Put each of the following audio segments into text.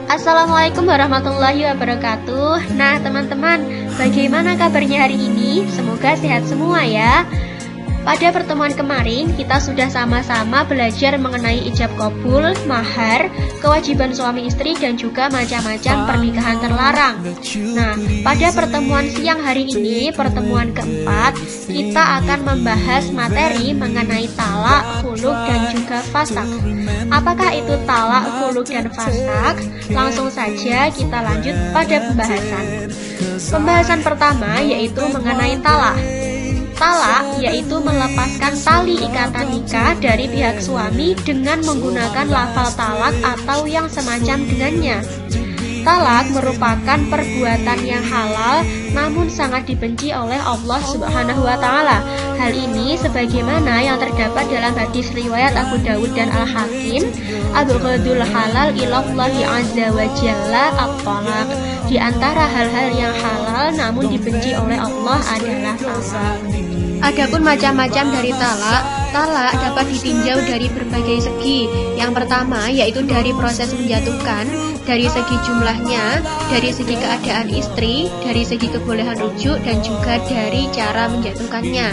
Assalamualaikum warahmatullahi wabarakatuh. Nah teman-teman, bagaimana kabarnya hari ini? Semoga sehat semua ya. Pada pertemuan kemarin, kita sudah sama-sama belajar mengenai ijab kabul, mahar, kewajiban suami istri, dan juga macam-macam pernikahan terlarang. Nah, pada pertemuan siang hari ini, pertemuan keempat, kita akan membahas materi mengenai talak, khuluk, dan juga fasaq. Apakah itu talak, khuluk, dan fasaq? Langsung saja kita lanjut pada pembahasan. Pembahasan pertama yaitu mengenai talak. Talak yaitu melepaskan tali ikatan nikah dari pihak suami dengan menggunakan lafal talak atau yang semacam dengannya. Talak merupakan perbuatan yang halal namun sangat dibenci oleh Allah Subhanahu wa taala. Hal ini sebagaimana yang terdapat dalam hadis riwayat Abu Dawud dan Al-Hakim, abghadul halal ilallahi azza wa jalla at-talaq. Di antara hal-hal yang halal namun dibenci oleh Allah adalah talak. Adapun macam-macam dari talak, talak dapat ditinjau dari berbagai segi. Yang pertama yaitu dari proses menjatuhkan, dari segi jumlahnya, dari segi keadaan istri, dari segi kebolehan rujuk, dan juga dari cara menjatuhkannya.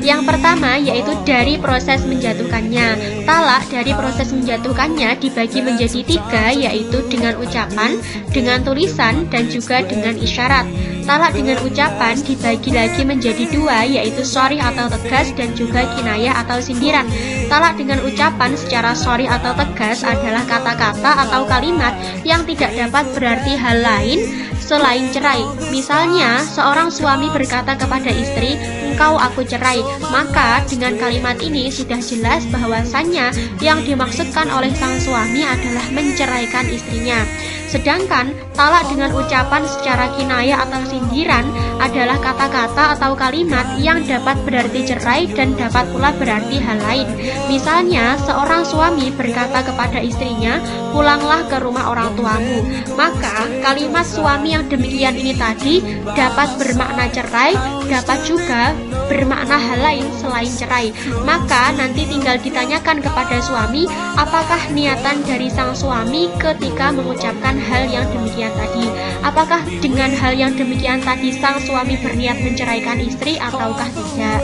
Yang pertama yaitu dari proses menjatuhkannya. Talak dari proses menjatuhkannya dibagi menjadi tiga, yaitu dengan ucapan, dengan tulisan, dan juga dengan isyarat. Talak dengan ucapan dibagi lagi menjadi dua, yaitu sharih atau tegas dan juga kinayah atau sindiran. Talak dengan ucapan secara sharih atau tegas adalah kata-kata atau kalimat yang tidak dapat berarti hal lain selain cerai. Misalnya, seorang suami berkata kepada istri, "Engkau aku cerai." Maka dengan kalimat ini sudah jelas bahwasannya yang dimaksudkan oleh sang suami adalah menceraikan istrinya. Sedangkan talak dengan ucapan secara kinayah atau sindiran adalah kata-kata atau kalimat yang dapat berarti cerai dan dapat pula berarti hal lain. Misalnya, seorang suami berkata kepada istrinya, "Pulanglah ke rumah orang tuamu." Maka kalimat suami yang demikian ini tadi dapat bermakna cerai, dapat juga bermakna hal lain selain cerai. Maka nanti tinggal ditanyakan kepada suami, apakah niatan dari sang suami ketika mengucapkan hal yang demikian tadi. Apakah dengan hal yang demikian tadi sang suami berniat menceraikan istri ataukah tidak.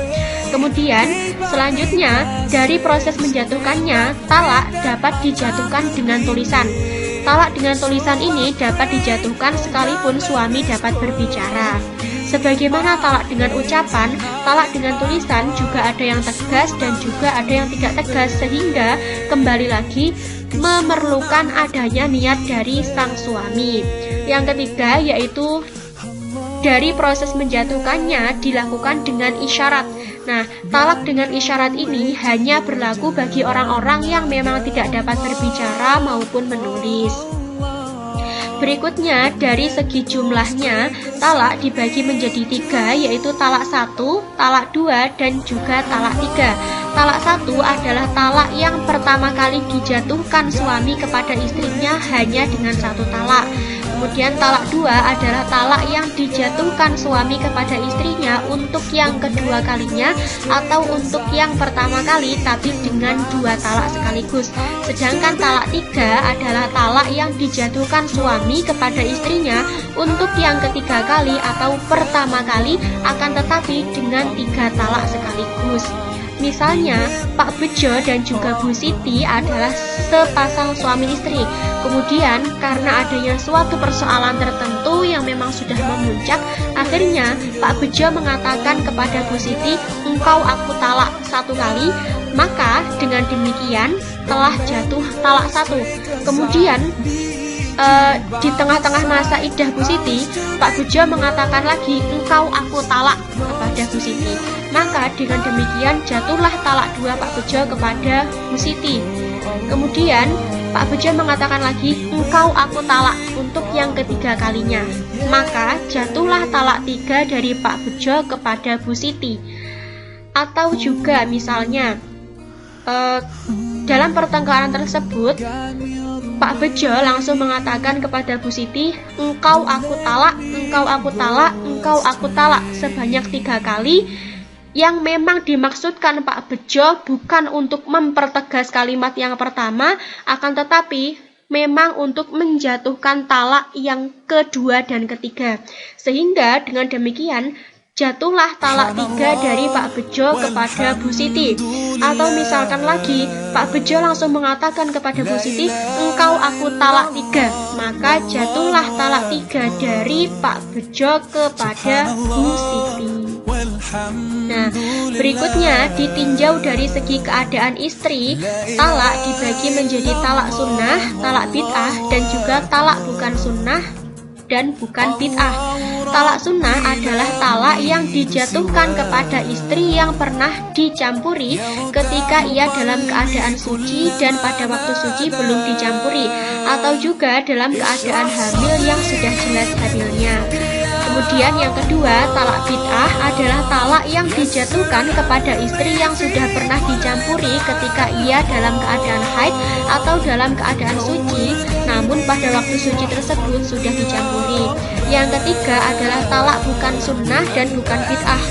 Kemudian selanjutnya dari proses menjatuhkannya, talak dapat dijatuhkan dengan tulisan. Talak dengan tulisan ini dapat dijatuhkan sekalipun suami dapat berbicara. Sebagaimana talak dengan ucapan, talak dengan tulisan juga ada yang tegas dan juga ada yang tidak tegas, sehingga kembali lagi memerlukan adanya niat dari sang suami. Yang ketiga yaitu dari proses menjatuhkannya dilakukan dengan isyarat. Nah, talak dengan isyarat ini hanya berlaku bagi orang-orang yang memang tidak dapat berbicara maupun menulis. Berikutnya, dari segi jumlahnya, talak dibagi menjadi tiga, yaitu talak 1, talak 2, dan juga talak 3. Talak 1 adalah talak yang pertama kali dijatuhkan suami kepada istrinya hanya dengan satu talak. Kemudian talak 2 adalah talak yang dijatuhkan suami kepada istrinya untuk yang kedua kalinya atau untuk yang pertama kali tapi dengan dua talak sekaligus. Sedangkan talak 3 adalah talak yang dijatuhkan suami kepada istrinya untuk yang ketiga kali atau pertama kali akan tetapi dengan 3 talak sekaligus. Misalnya, Pak Bejo dan juga Bu Siti adalah sepasang suami istri. Kemudian, karena adanya suatu persoalan tertentu yang memang sudah memuncak, akhirnya Pak Bejo mengatakan kepada Bu Siti, "Engkau aku talak 1 kali." Maka dengan demikian telah jatuh talak 1. Kemudian di tengah-tengah masa iddah Bu Siti, Pak Bejo mengatakan lagi, "Engkau aku talak" kepada Bu Siti. Maka dengan demikian jatuhlah talak 2 Pak Bejo kepada Bu Siti. Kemudian Pak Bejo mengatakan lagi, "Engkau aku talak" untuk yang ketiga kalinya. Maka jatuhlah talak 3 dari Pak Bejo kepada Bu Siti. Atau juga misalnya dalam pertengkaran tersebut Pak Bejo langsung mengatakan kepada Bu Siti, "Engkau aku talak, engkau aku talak, engkau aku talak" sebanyak 3 kali. Yang memang dimaksudkan Pak Bejo bukan untuk mempertegas kalimat yang pertama, akan tetapi memang untuk menjatuhkan talak yang kedua dan ketiga. Sehingga dengan demikian jatuhlah talak 3 dari Pak Bejo kepada Bu Siti. Atau misalkan lagi Pak Bejo langsung mengatakan kepada Bu Siti, engkau aku talak 3, maka jatuhlah talak 3 dari Pak Bejo kepada Bu Siti. Nah, berikutnya ditinjau dari segi keadaan istri, talak dibagi menjadi talak sunnah, talak bid'ah, dan juga talak bukan sunnah dan bukan bid'ah. Talak sunnah adalah talak yang dijatuhkan kepada istri yang pernah dicampuri ketika ia dalam keadaan suci dan pada waktu suci belum dicampuri, atau juga dalam keadaan hamil yang sudah jelas hamilnya. Kemudian yang kedua, talak bid'ah adalah talak yang dijatuhkan kepada istri yang sudah pernah dicampuri ketika ia dalam keadaan haid atau dalam keadaan suci, namun pada waktu suci tersebut sudah dicampuri. Yang ketiga adalah talak bukan sunnah dan bukan bid'ah,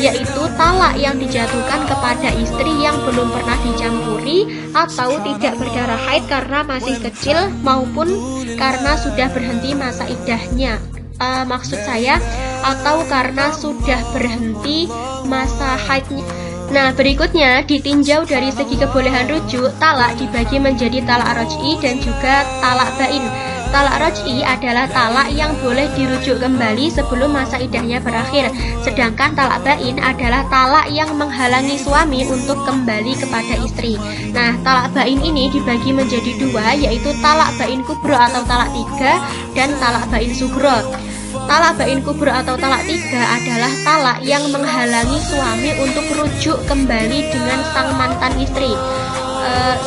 yaitu talak yang dijatuhkan kepada istri yang belum pernah dicampuri atau tidak berdarah haid karena masih kecil maupun karena sudah berhenti masa iddahnya. Maksud saya, atau karena sudah berhenti masa haidnya. Nah, berikutnya ditinjau dari segi kebolehan rujuk, talak dibagi menjadi talak raj'i dan juga talak bain. Talak raj'i adalah talak yang boleh dirujuk kembali sebelum masa iddahnya berakhir. Sedangkan talak bain adalah talak yang menghalangi suami untuk kembali kepada istri. Nah, talak bain ini dibagi menjadi 2, yaitu talak bain kubro atau talak 3 dan talak bain sugro. Talak bain kubro atau talak 3 adalah talak yang menghalangi suami untuk rujuk kembali dengan sang mantan istri.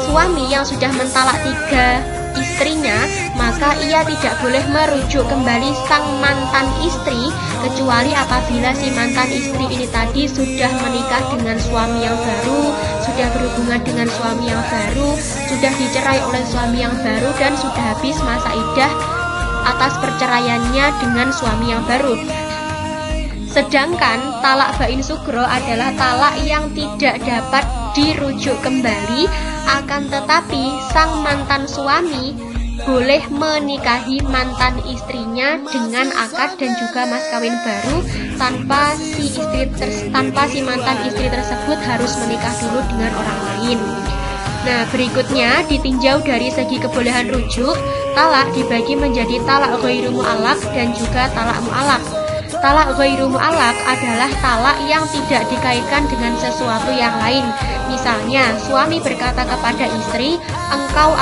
Suami yang sudah mentalak 3 istrinya, maka ia tidak boleh merujuk kembali sang mantan istri kecuali apabila si mantan istri ini tadi sudah menikah dengan suami yang baru, sudah berhubungan dengan suami yang baru, sudah dicerai oleh suami yang baru, dan sudah habis masa iddah atas perceraiannya dengan suami yang baru. Sedangkan talak bain sugro adalah talak yang tidak dapat dirujuk kembali, akan tetapi sang mantan suami boleh menikahi mantan istrinya dengan akad dan juga mas kawin baru tanpa si mantan istri tersebut harus menikah dulu dengan orang lain. Nah, berikutnya ditinjau dari segi kebolehan rujuk, talak dibagi menjadi talak ghairu mu'allaq dan juga talak mu'allaq. Talak ghairu mu'allaq adalah talak yang tidak dikaitkan dengan sesuatu yang lain. Misalnya, suami berkata kepada istri, engkau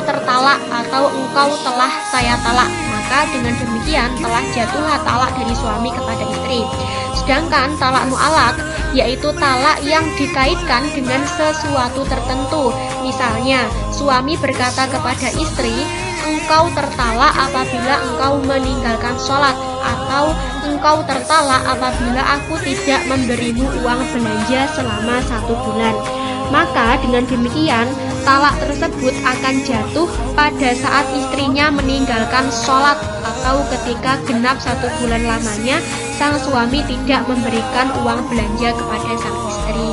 tertalak atau engkau telah saya talak. Maka dengan demikian telah jatuhlah talak dari suami kepada istri. Sedangkan talak mu'allaq yaitu talak yang dikaitkan dengan sesuatu tertentu. Misalnya, suami berkata kepada istri, engkau tertalak apabila engkau meninggalkan sholat, atau engkau tertalak apabila aku tidak memberimu uang belanja selama 1 bulan. Maka dengan demikian talak tersebut akan jatuh pada saat istrinya meninggalkan sholat atau ketika genap 1 bulan lamanya sang suami tidak memberikan uang belanja kepada sang istri.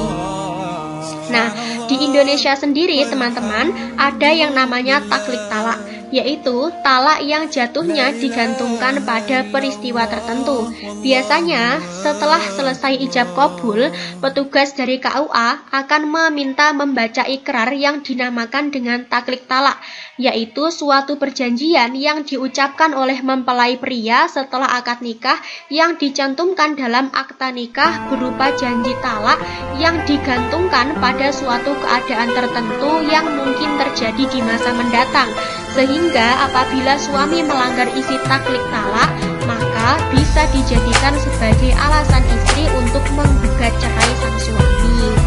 Nah, di Indonesia sendiri teman-teman ada yang namanya taklik talak, yaitu talak yang jatuhnya digantungkan pada peristiwa tertentu. Biasanya setelah selesai ijab kabul, petugas dari KUA akan meminta membaca ikrar yang dinamakan dengan taklik talak, yaitu suatu perjanjian yang diucapkan oleh mempelai pria setelah akad nikah yang dicantumkan dalam akta nikah berupa janji talak yang digantungkan pada suatu keadaan tertentu yang mungkin terjadi di masa mendatang. Sehingga apabila suami melanggar isi taklik talak, maka bisa dijadikan sebagai alasan istri untuk menggugat cerai sang suami.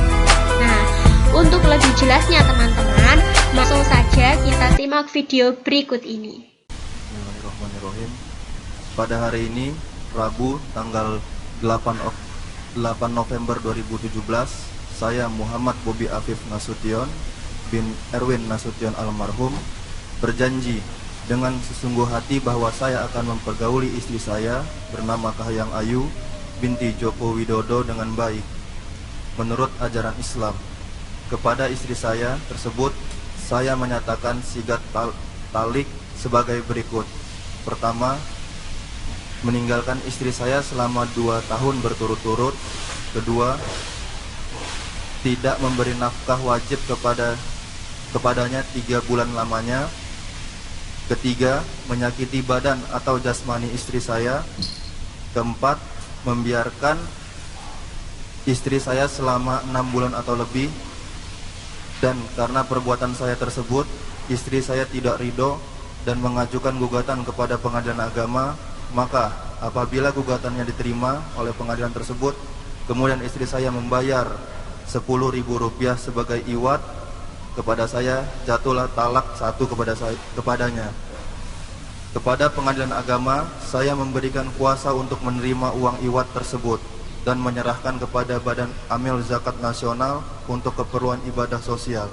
Nah, untuk lebih jelasnya teman-teman, langsung saja kita simak video berikut ini. Bismillahirrahmanirrahim. Pada hari ini, Rabu, tanggal 8 November 2017, saya Muhammad Bobi Afif Nasution bin Erwin Nasution almarhum berjanji dengan sesungguh hati bahwa saya akan mempergauli istri saya bernama Kahayang Ayu binti Joko Widodo dengan baik menurut ajaran Islam. Kepada istri saya tersebut, saya menyatakan sigat talik sebagai berikut. Pertama, meninggalkan istri saya selama 2 tahun berturut-turut. Kedua, tidak memberi nafkah wajib kepadanya 3 bulan lamanya. Ketiga, menyakiti badan atau jasmani istri saya. Keempat, membiarkan istri saya selama 6 bulan atau lebih. Dan karena perbuatan saya tersebut, istri saya tidak ridho dan mengajukan gugatan kepada pengadilan agama. Maka apabila gugatannya diterima oleh pengadilan tersebut, kemudian istri saya membayar Rp10.000 sebagai iwat kepada saya, jatuhlah talak 1 kepadanya. Kepada pengadilan agama, saya memberikan kuasa untuk menerima uang iwat tersebut dan menyerahkan kepada Badan Amil Zakat Nasional untuk keperluan ibadah sosial.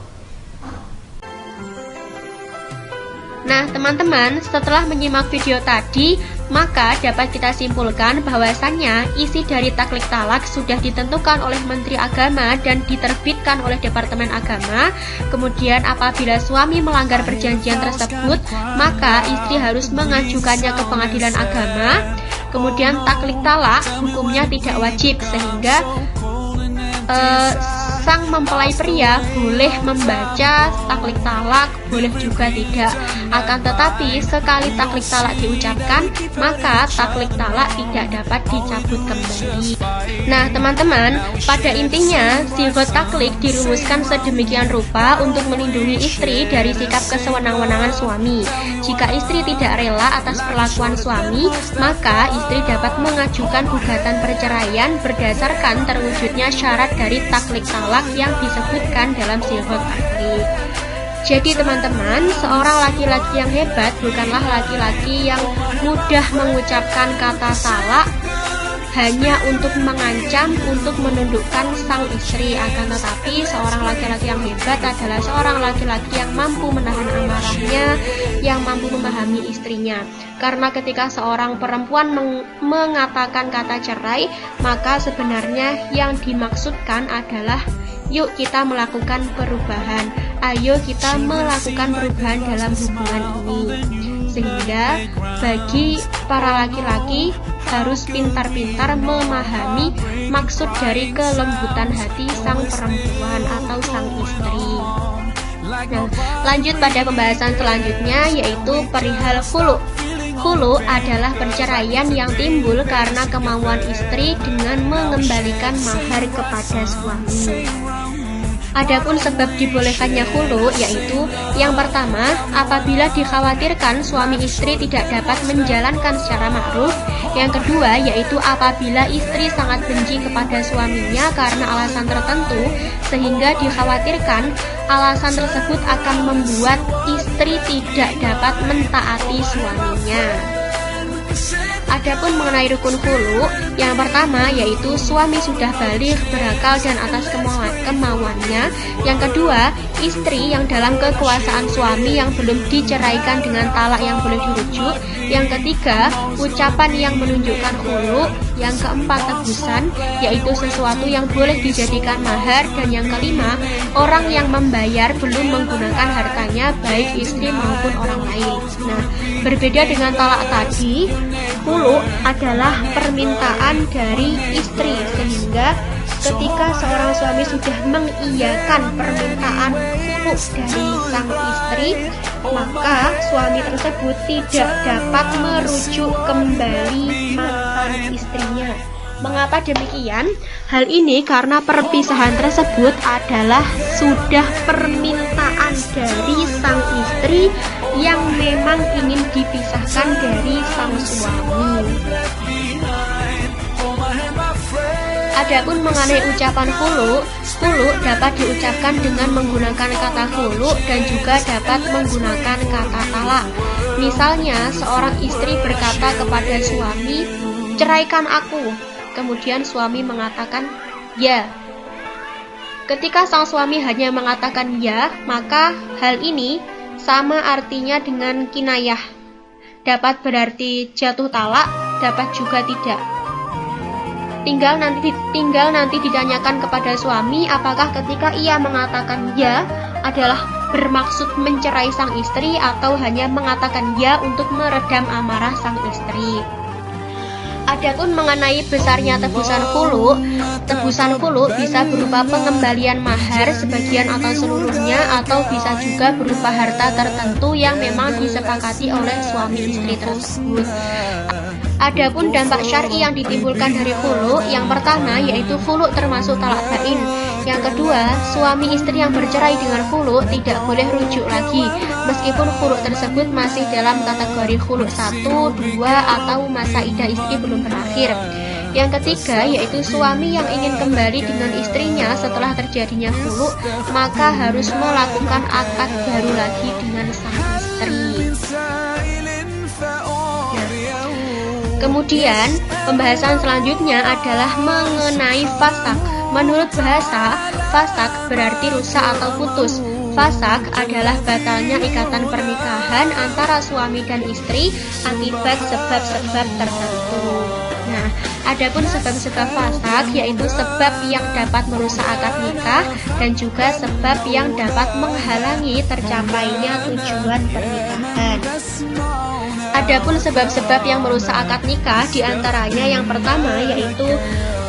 Nah, teman-teman, setelah menyimak video tadi, maka dapat kita simpulkan bahwasannya isi dari taklik talak sudah ditentukan oleh Menteri Agama dan diterbitkan oleh Departemen Agama. Kemudian apabila suami melanggar perjanjian tersebut, maka istri harus mengajukannya ke pengadilan agama. Kemudian taklik talak hukumnya tidak wajib, sehingga sang mempelai pria boleh membaca taklik talak, boleh juga tidak. Akan tetapi sekali taklik talak diucapkan, maka taklik talak tidak dapat dicabut kembali. Nah, teman-teman, pada intinya sigot taklik dirumuskan sedemikian rupa untuk melindungi istri dari sikap kesewenang-wenangan suami. Jika istri tidak rela atas perlakuan suami, maka istri dapat mengajukan gugatan perceraian berdasarkan terwujudnya syarat dari taklik talak yang disebutkan dalam sigot taklik. Jadi teman-teman, seorang laki-laki yang hebat bukanlah laki-laki yang mudah mengucapkan kata talak hanya untuk mengancam, untuk menundukkan sang istri. Akan tetapi seorang laki-laki yang hebat adalah seorang laki-laki yang mampu menahan amarahnya, yang mampu memahami istrinya. Karena ketika seorang perempuan mengatakan kata cerai, maka sebenarnya yang dimaksudkan adalah yuk kita melakukan perubahan, ayo kita melakukan perubahan dalam hubungan ini. Sehingga bagi para laki-laki harus pintar-pintar memahami maksud dari kelembutan hati sang perempuan atau sang istri. Nah, lanjut pada pembahasan selanjutnya, yaitu perihal khulu. Khulu adalah perceraian yang timbul karena kemauan istri dengan mengembalikan mahar kepada suami. Adapun sebab dibolehkannya khulu, yaitu yang pertama, apabila dikhawatirkan suami istri tidak dapat menjalankan secara ma'ruf. Yang kedua, yaitu apabila istri sangat benci kepada suaminya karena alasan tertentu, sehingga dikhawatirkan alasan tersebut akan membuat istri tidak dapat mentaati suaminya. Adapun mengenai rukun khulu, yang pertama yaitu suami sudah baligh, berakal dan atas kemauannya. Yang kedua, istri yang dalam kekuasaan suami yang belum diceraikan dengan talak yang boleh dirujuk. Yang ketiga, ucapan yang menunjukkan khulu. Yang keempat, tebusan, yaitu sesuatu yang boleh dijadikan mahar. Dan yang kelima, orang yang membayar belum menggunakan hartanya, baik istri maupun orang lain. Nah, berbeda dengan talak tadi, khulu adalah permintaan dari istri, sehingga ketika seorang suami sudah mengiyakan permintaan khulu dari sang istri, maka suami tersebut tidak dapat merujuk kembali mantan istrinya. Mengapa demikian? Hal ini karena perpisahan tersebut adalah sudah permintaan dari sang istri yang memang ingin dipisahkan dari sang suami. Adapun mengenai ucapan khulu, khulu dapat diucapkan dengan menggunakan kata khulu dan juga dapat menggunakan kata talak. Misalnya, seorang istri berkata kepada suami, "Ceraikan aku." Kemudian suami mengatakan, "Ya." Ketika sang suami hanya mengatakan ya, maka hal ini sama artinya dengan kinayah. Dapat berarti jatuh talak, dapat juga tidak. Tinggal nanti ditanyakan kepada suami apakah ketika ia mengatakan ya adalah bermaksud mencerai sang istri atau hanya mengatakan ya untuk meredam amarah sang istri. Adapun mengenai besarnya tebusan khulu bisa berupa pengembalian mahar sebagian atau seluruhnya, atau bisa juga berupa harta tertentu yang memang disepakati oleh suami istri tersebut. Adapun dampak syar'i yang ditimbulkan dari khulu, yang pertama yaitu khulu termasuk talak bain. Yang kedua, suami istri yang bercerai dengan khulu tidak boleh rujuk lagi, meskipun khulu tersebut masih dalam kategori khulu 1, 2, atau masa iddah istri belum berakhir. Yang ketiga yaitu suami yang ingin kembali dengan istrinya setelah terjadinya khulu, maka harus melakukan akad baru lagi dengan sang istri. Kemudian pembahasan selanjutnya adalah mengenai fasak. Menurut bahasa, fasak berarti rusak atau putus. Fasak adalah batalnya ikatan pernikahan antara suami dan istri akibat sebab-sebab tertentu. Nah, adapun sebab-sebab fasak yaitu sebab yang dapat merusak akad nikah dan juga sebab yang dapat menghalangi tercapainya tujuan pernikahan. Adapun sebab-sebab yang merusak akad nikah diantaranya yang pertama yaitu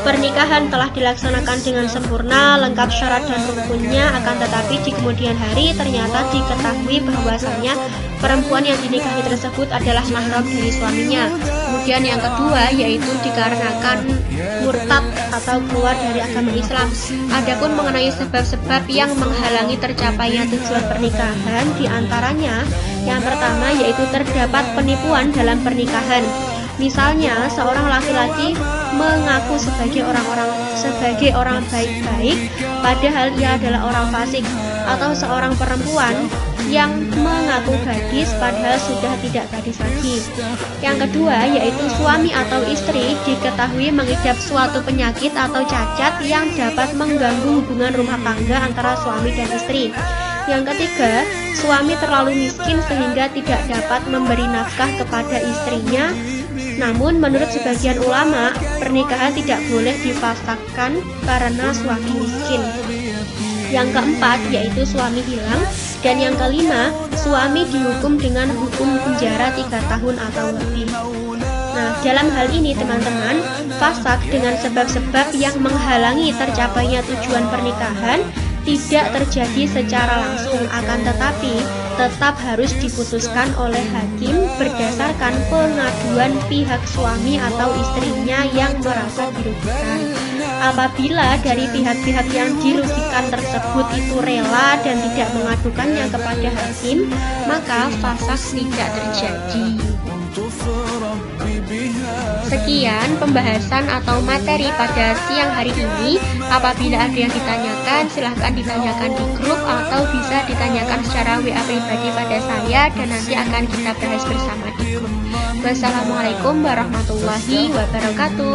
pernikahan telah dilaksanakan dengan sempurna, lengkap syarat dan rukunnya, akan tetapi di kemudian hari ternyata diketahui bahwasannya perempuan yang dinikahi tersebut adalah mahram dari suaminya. Kemudian yang kedua yaitu dikarenakan murtad atau keluar dari agama Islam. Adapun mengenai sebab-sebab yang menghalangi tercapainya tujuan pernikahan diantaranya yang pertama yaitu terdapat penipuan dalam pernikahan. Misalnya seorang laki-laki mengaku sebagai orang baik-baik padahal ia adalah orang fasik, atau seorang perempuan yang mengaku gadis padahal sudah tidak gadis lagi. Yang kedua yaitu suami atau istri diketahui mengidap suatu penyakit atau cacat yang dapat mengganggu hubungan rumah tangga antara suami dan istri. Yang ketiga, suami terlalu miskin sehingga tidak dapat memberi nafkah kepada istrinya. Namun menurut sebagian ulama, pernikahan tidak boleh difasakkan karena suami miskin. Yang keempat yaitu suami hilang. Dan yang kelima, suami dihukum dengan hukum penjara 3 tahun atau lebih. Nah, dalam hal ini teman-teman, fasak dengan sebab-sebab yang menghalangi tercapainya tujuan pernikahan tidak terjadi secara langsung, akan tetapi tetap harus diputuskan oleh hakim berdasarkan pengaduan pihak suami atau istrinya yang merasa dirugikan. Apabila dari pihak-pihak yang dirugikan tersebut itu rela dan tidak mengadukannya kepada hakim, maka fasak tidak terjadi. Sekian pembahasan atau materi pada siang hari ini. Apabila ada yang ditanyakan, silahkan ditanyakan di grup atau bisa ditanyakan secara WA pribadi pada saya dan nanti akan kita bahas bersama di grup. Wassalamualaikum warahmatullahi wabarakatuh.